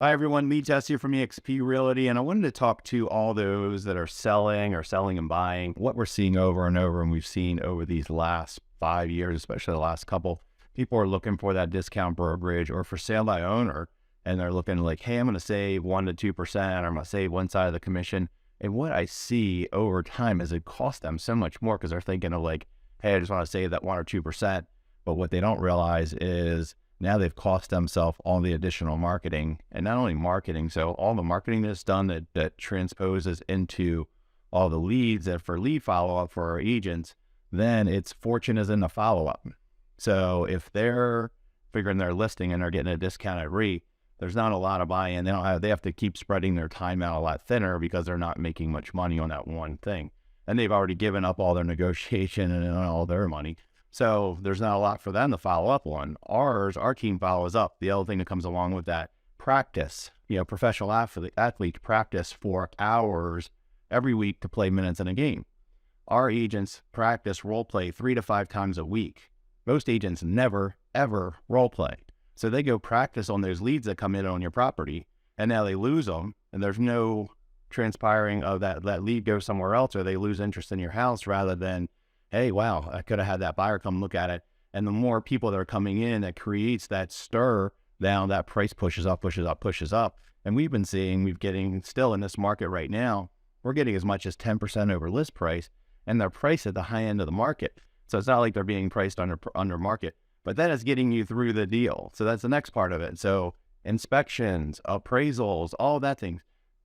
Hi, everyone. Lee Tessier from eXp Realty, and I wanted to talk to all those that are selling or selling and buying. What we're seeing over and over, and we've seen over these last 5 years, especially the last couple, people are looking for that discount brokerage or for sale by owner, and they're looking like, hey, I'm going to save 1 to 2%, or I'm going to save one side of the commission. And what I see over time is it costs them so much more because they're thinking of like, hey, I just want to save that 1 or 2%. But what they don't realize is now they've cost themselves all the additional marketing, and not only marketing, so all the marketing that's done that transposes into all the leads that for lead follow-up for our agents, then its fortune is in the follow-up. So if they're figuring their listing and they're getting a discounted rate, there's not a lot of buy-in. They have to keep spreading their time out a lot thinner because they're not making much money on that one thing. And they've already given up all their negotiation and all their money. So there's not a lot for them to follow up on. Our team follows up. The other thing that comes along with that, practice. Professional athletes practice for hours every week to play minutes in a game. Our agents practice role play 3 to 5 times a week. Most agents never, ever role play. So they go practice on those leads that come in on your property, and now they lose them, and there's no transpiring of that lead goes somewhere else, or they lose interest in your house rather than, hey, wow, I could have had that buyer come look at it. And the more people that are coming in, that creates that stir down, that price pushes up, pushes up, pushes up. And we've been seeing, we're getting still in this market right now, we're getting as much as 10% over list price, and they're priced at the high end of the market. So it's not like they're being priced under market, but that is getting you through the deal. So that's the next part of it. So inspections, appraisals, all that things,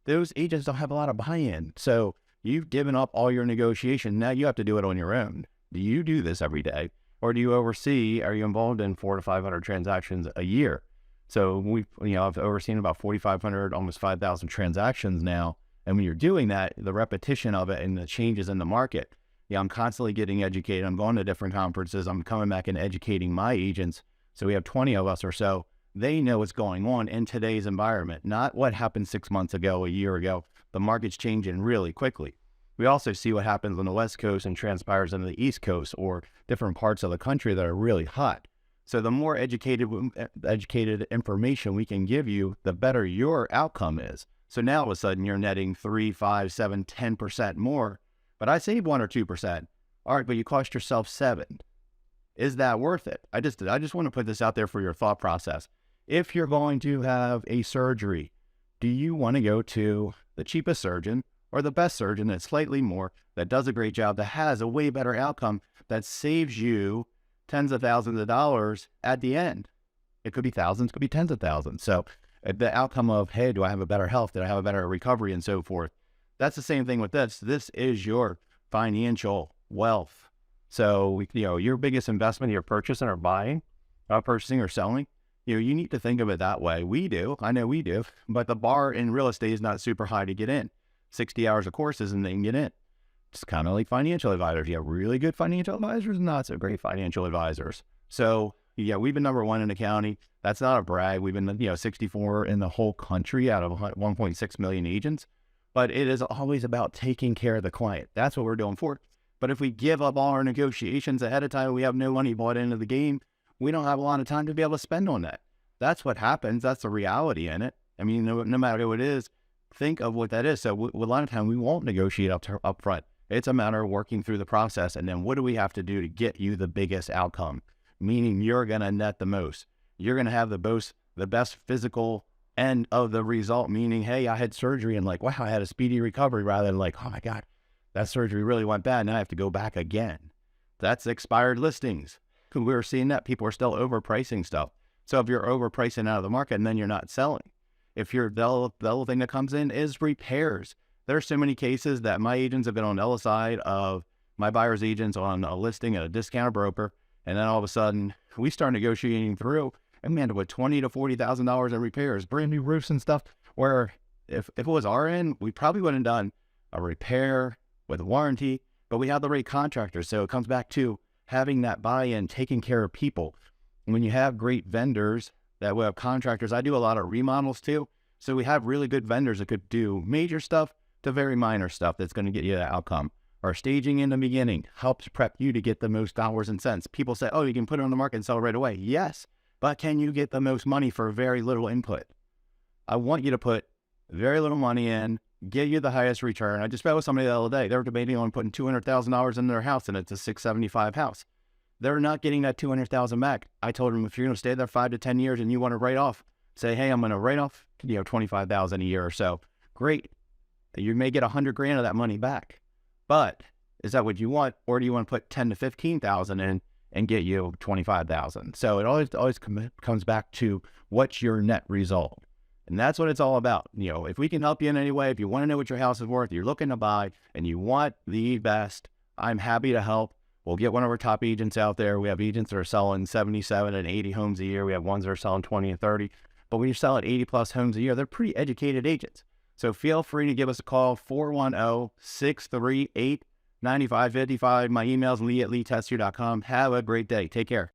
those agents don't have a lot of buy-in. So you've given up all your negotiation. Now you have to do it on your own. Do you do this every day? Or do you oversee, are you involved in 400 to 500 transactions a year? So I've overseen about 4,500, almost 5,000 transactions now. And when you're doing that, the repetition of it and the changes in the market, I'm constantly getting educated. I'm going to different conferences. I'm coming back and educating my agents. So we have 20 of us or so. They know what's going on in today's environment, not what happened 6 months ago, a year ago. The market's changing really quickly. We also see what happens on the West Coast and transpires on the East Coast or different parts of the country that are really hot. So the more educated information we can give you, the better your outcome is. So now all of a sudden you're netting 3, 5, 7, 10% more, but I saved 1 or 2%. All right, but you cost yourself 7. Is that worth it? I just want to put this out there for your thought process. If you're going to have a surgery, do you want to go to the cheapest surgeon or the best surgeon that's slightly more, that does a great job, that has a way better outcome, that saves you tens of thousands of dollars at the end? It could be thousands, could be tens of thousands. So the outcome of, hey, do I have a better health? Did I have a better recovery and so forth? That's the same thing with this. This is your financial wealth. So, your biggest investment you're purchasing or buying, purchasing or selling, you need to think of it that way. We do. I know we do. But the bar in real estate is not super high to get in. 60 hours of courses and they can get in. It's kind of like financial advisors. You have really good financial advisors, not so great financial advisors. So, we've been number 1 in the county. That's not a brag. We've been, 64 in the whole country out of 1.6 million agents. But it is always about taking care of the client. That's what we're doing for. But if we give up all our negotiations ahead of time, we have no money bought into the game, we don't have a lot of time to be able to spend on that. That's what happens. That's the reality in it. I mean, no matter what it is, think of what that is. So a lot of time we won't negotiate up front. It's a matter of working through the process. And then what do we have to do to get you the biggest outcome? Meaning you're going to net the most. You're going to have the best physical end of the result. Meaning, hey, I had surgery and like, wow, I had a speedy recovery, rather than like, oh my God, that surgery really went bad. Now I have to go back again. That's expired listings. We're seeing that people are still overpricing stuff. So if you're overpricing out of the market and then you're not selling, if the other thing that comes in is repairs. There are so many cases that my agents have been on the other side of my buyer's agents on a listing at a discounted broker. And then all of a sudden we start negotiating through, and man, with $20,000 to $40,000 in repairs, brand new roofs and stuff, where if it was our end, we probably wouldn't have done a repair with a warranty, but we have the right contractors. So it comes back to having that buy-in, taking care of people. And when you have great vendors that will have contractors, I do a lot of remodels too. So we have really good vendors that could do major stuff to very minor stuff that's going to get you that outcome. Our staging in the beginning helps prep you to get the most dollars and cents. People say, oh, you can put it on the market and sell right away. Yes, but can you get the most money for very little input? I want you to put very little money in, get you the highest return. I just met with somebody the other day. They were debating on putting $200,000 in their house, and it's a 675 house. They're not getting that $200,000 back. I told them, if you're going to stay there 5 to 10 years and you want to write off, say, hey, I'm going to write off, $25,000 a year or so. Great. You may get $100,000 of that money back. But is that what you want? Or do you want to put 10 to 15,000 in and get you 25,000? So it always comes back to what's your net result. And that's what it's all about. If we can help you in any way, if you want to know what your house is worth, you're looking to buy and you want the best, I'm happy to help. We'll get one of our top agents out there. We have agents that are selling 77 and 80 homes a year. We have ones that are selling 20 and 30. But when you're selling 80 plus homes a year, they're pretty educated agents. So feel free to give us a call, 410-638-9555. My email is lee@leetessier.com. Have a great day. Take care.